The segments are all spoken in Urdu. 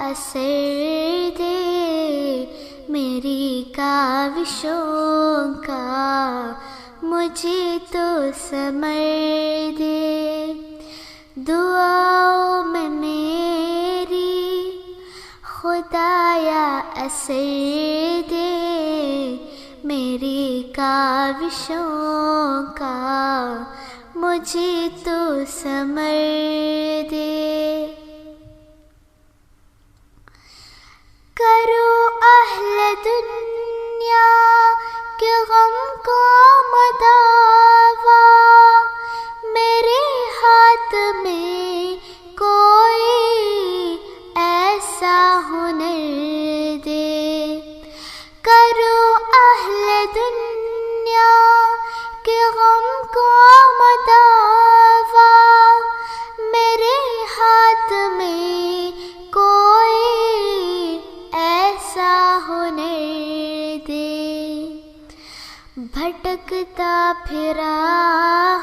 اثر دے، میری کاوشوں کا مجھے تو ثمر دے، دعاؤں میں میری خدایا اثر دے، میری کاوشوں کا مجھے تو ثمر دے۔ کرو اہل دنیا کے غم کو مداوا، میرے ہاتھ میں کوئی ایسا ہنر دے، کرو اہل دنیا کے غم کو مداوا، میرے ہاتھ میں کوئی ایسا ہنر دے، بھٹکتا پھرا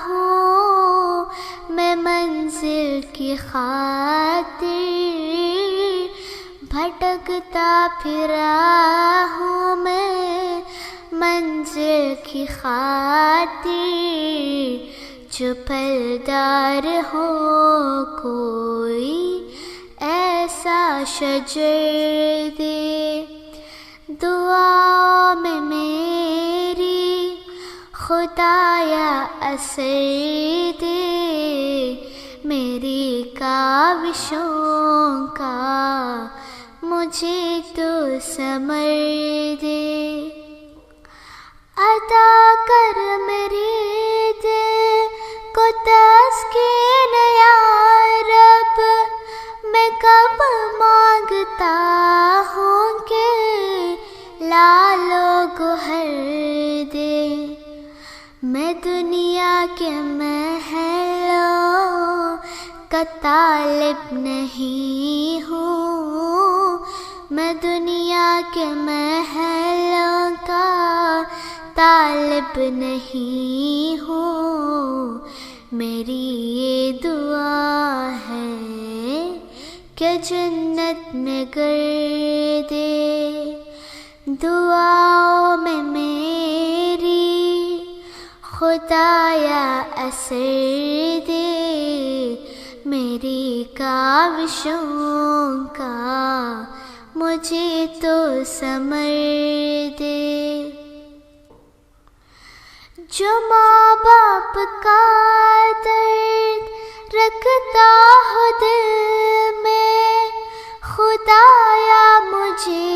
ہوں میں منزل کی خاطر، بھٹکتا پھرا ہوں میں منزل کی خاطر، جو پھلدار ہو کوئی ایسا شجر دے، دعا میں میری خدایا اثر دے، میری کاوشوں کا مجھے تو ثمر دے، عطا کر میرے دل کو تسکین یا رب، میں کب مانگتا ہوں کہ لال و گوہر دے، میں دنیا کے محلوں کا طالب نہیں ہوں، میں دنیا کے محلوں کا طالب نہیں ہوں، میری یہ دعا ہے کہ جنت میں گردے، دعاؤں میں میری خدایا اثر دے، میری کاوشوں کا مجھے تو ثمر دے، جو ماں باپ کا درد رکھتا ہو دل میں، خدایا مجھے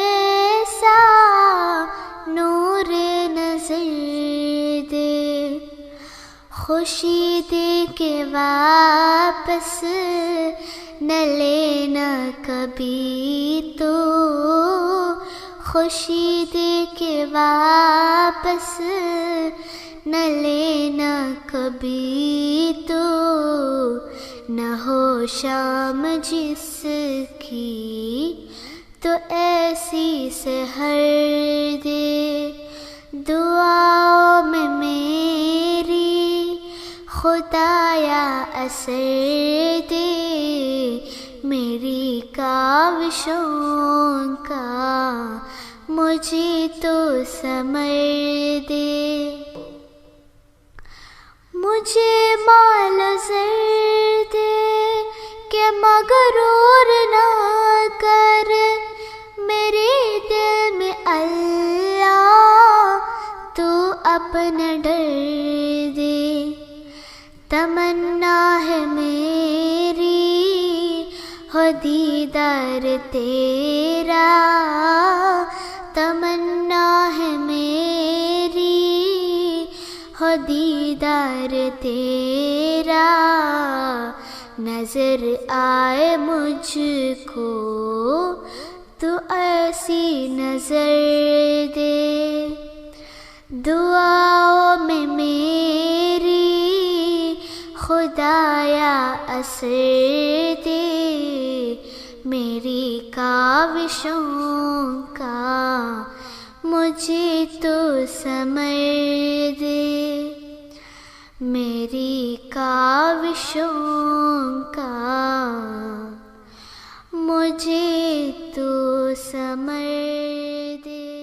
ایسا نور نظر دے، خوشی دے کے واپس نہ لینا کبھی تو، خوشی دے کے واپس نہ لینا کبھی تو، نہ ہو شام جس کی تو ایسی سحر دے، دعاؤں میں میری خدایا اثر دے، میری کاوشوں کا مجھے تو ثمر دے، مجھے مال و زر دے کہ مغرور نہ کر، میرے دل میں اللہ تو اپنا ڈر دے، تمنا ہے میری ہو دیدار تیرا، تمنا ہے میری ہو دیدار تیرا، نظر آئے مجھ کو تو ایسی نظر دے، دعاؤں میں میری خدایا اثر دے، میری کاوشوں کا مجھے تو ثمر دے، میری کاوشوں کا مجھے تو سمر دے.